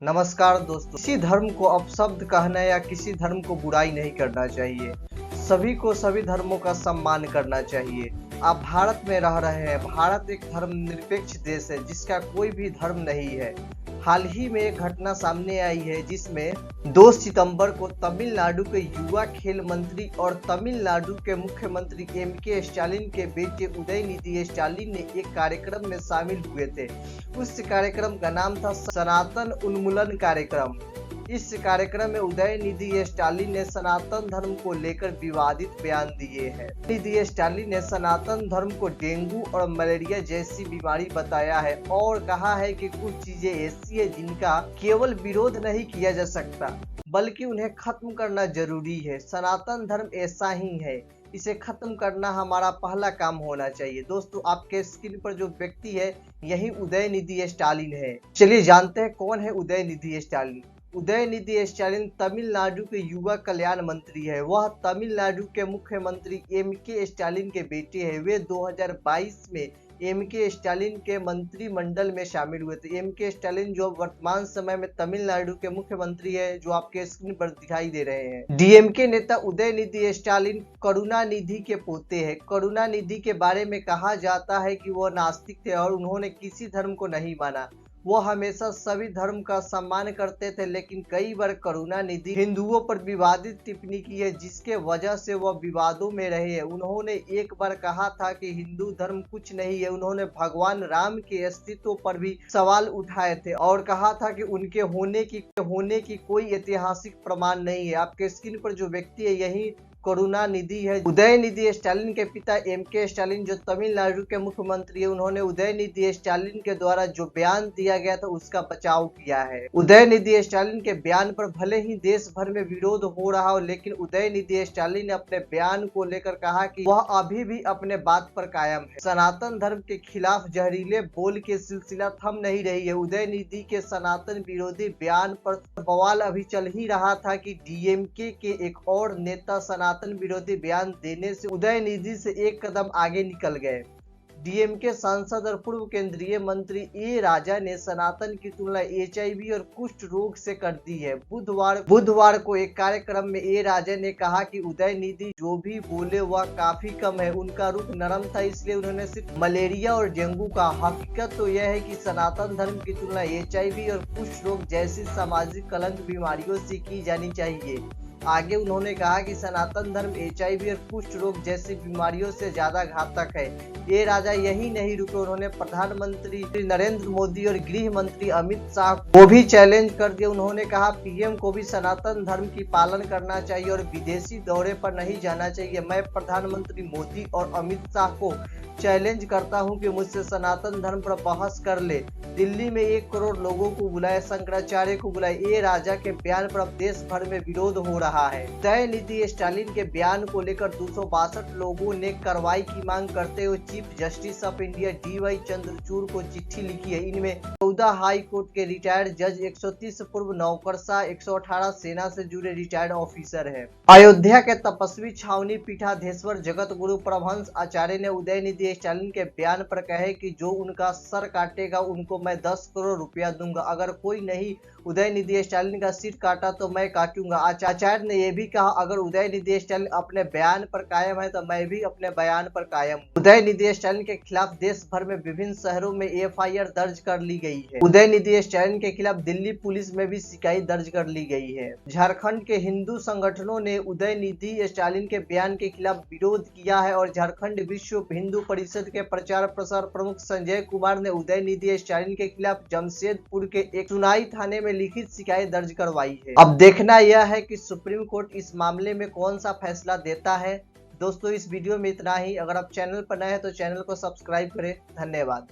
नमस्कार दोस्तों, किसी धर्म को अपशब्द कहना या किसी धर्म को बुराई नहीं करना चाहिए। सभी को सभी धर्मों का सम्मान करना चाहिए। आप भारत में रह रहे हैं। भारत एक धर्मनिरपेक्ष देश है जिसका कोई भी धर्म नहीं है। हाल ही में एक घटना सामने आई है जिसमें 2 सितंबर को तमिलनाडु के युवा खेल मंत्री और तमिलनाडु के मुख्यमंत्री एम.के. स्टालिन के बेटे उदयनिधि स्टालिन ने एक कार्यक्रम में शामिल हुए थे। उस कार्यक्रम का नाम था सनातन उन्मूलन कार्यक्रम। इस कार्यक्रम में उदयनिधि स्टालिन ने सनातन धर्म को लेकर विवादित बयान दिए हैं। उदयनिधि स्टालिन ने सनातन धर्म को डेंगू और मलेरिया जैसी बीमारी बताया है और कहा है कि कुछ चीजें ऐसी है जिनका केवल विरोध नहीं किया जा सकता बल्कि उन्हें खत्म करना जरूरी है। सनातन धर्म ऐसा ही है, इसे खत्म करना हमारा पहला काम होना चाहिए। दोस्तों, आपके स्क्रीन पर जो व्यक्ति है यही उदयनिधि स्टालिन है। चलिए जानते हैं कौन है उदयनिधि स्टालिन। उदयनिधि स्टालिन तमिलनाडु के युवा कल्याण मंत्री है। वह तमिलनाडु के मुख्यमंत्री एम.के. स्टालिन के बेटे हैं। वे 2022 में एम.के. स्टालिन के मंत्रिमंडल में शामिल हुए थे। एम.के. स्टालिन जो वर्तमान समय में तमिलनाडु के मुख्यमंत्री है, जो आपके स्क्रीन पर दिखाई दे रहे हैं। डीएमके नेता उदयनिधि स्टालिन करुणानिधि के पोते हैं। करुणानिधि के बारे में कहा जाता है कि वह नास्तिक थे और उन्होंने किसी धर्म को नहीं माना। वो हमेशा सभी धर्म का सम्मान करते थे, लेकिन कई बार करुणानिधि हिंदुओं पर विवादित टिप्पणी की है जिसके वजह से वह विवादों में रहे हैं। उन्होंने एक बार कहा था कि हिंदू धर्म कुछ नहीं है। उन्होंने भगवान राम के अस्तित्व पर भी सवाल उठाए थे और कहा था कि उनके होने की कोई ऐतिहासिक प्रमाण नहीं है। आपके स्क्रीन पर जो व्यक्ति है यही करुणानिधि है। उदयनिधि स्टालिन के पिता एम.के. स्टालिन जो तमिलनाडु के मुख्यमंत्री है, उन्होंने उदयनिधि स्टालिन के द्वारा जो बयान दिया गया था उसका बचाव किया है। उदयनिधि स्टालिन के बयान पर भले ही देश भर में विरोध हो रहा हो, लेकिन उदयनिधि स्टालिन ने अपने बयान को लेकर कहा कि वह अभी भी अपने बात पर कायम है। सनातन धर्म के खिलाफ जहरीले बोल के सिलसिला थम नहीं रही है। उदयनिधि के सनातन विरोधी बयान पर बवाल अभी चल ही रहा था कि डीएमके के एक और नेता सनातन विरोधी बयान देने से उदयनिधि से एक कदम आगे निकल गए। डीएमके सांसद और पूर्व केंद्रीय मंत्री ए राजा ने सनातन की तुलना एचआईवी और कुष्ठ रोग से कर दी है। बुधवार को एक कार्यक्रम में ए राजा ने कहा कि उदयनिधि जो भी बोले वह काफी कम है। उनका रुख नरम था, इसलिए उन्होंने सिर्फ मलेरिया और डेंगू का। हकीकत तो यह है कि सनातन धर्म की तुलना एचआईवी और कुष्ठ रोग जैसी सामाजिक कलंक बीमारियों से की जानी चाहिए। आगे उन्होंने कहा कि सनातन धर्म एचआईवी और कुष्ठ रोग जैसी बीमारियों से ज्यादा घातक है। ये राजा यही नहीं रुके, उन्होंने प्रधानमंत्री नरेंद्र मोदी और गृह मंत्री अमित शाह को भी चैलेंज कर दिया। उन्होंने कहा पीएम को भी सनातन धर्म की पालन करना चाहिए और विदेशी दौरे पर नहीं जाना चाहिए। मैं प्रधानमंत्री मोदी और अमित शाह को चैलेंज करता हूं कि मुझसे सनातन धर्म पर बहस कर ले। दिल्ली में 1 करोड़ लोगों को बुलाए, शंकराचार्य को बुलाए। ये राजा के बयान पर अब देश भर में विरोध हो रहा है। उदयनिधि स्टालिन के बयान को लेकर 262 लोगों ने कार्रवाई की मांग करते हुए chief justice of India D.Y.. Chandrachud को चिट्ठी लिखी है। इनमें 14 हाई कोर्ट के रिटायर्ड जज, 130 पूर्व नौकरशाह, 118 सेना से जुड़े रिटायर्ड ऑफिसर हैं। अयोध्या के तपस्वी छावनी पीठाधीश्वर जगत गुरु परमहंस आचार्य ने उदयनिधि स्टालिन के बयान पर कहे कि जो उनका सर काटेगा उनको मैं 10 करोड़ रुपया दूंगा। अगर कोई नहीं उदयनिधि स्टालिन का सिर काटा तो मैं काटूंगा। आचार्य ने यह भी कहा अगर उदयनिधि स्टालिन अपने बयान पर कायम है तो मैं भी अपने बयान पर कायम हूं। उदयनिधि स्टालिन के खिलाफ देश भर में विभिन्न शहरों में एफआईआर दर्ज कर ली गई है। उदयनिधि स्टालिन के खिलाफ दिल्ली पुलिस में भी शिकायत दर्ज कर ली गई है। झारखंड के हिंदू संगठनों ने उदयनिधि स्टालिन के बयान के खिलाफ विरोध किया है और झारखंड विश्व हिंदू परिषद के प्रचार प्रसार प्रमुख संजय कुमार ने उदयनिधि स्टालिन के खिलाफ जमशेदपुर के एक सुनाई थाने में लिखित शिकायत दर्ज करवाई है। अब देखना यह है कि सुप्रीम कोर्ट इस मामले में कौन सा फैसला देता है। दोस्तों, इस वीडियो में इतना ही। अगर आप चैनल पर नए हैं तो चैनल को सब्सक्राइब करें। धन्यवाद।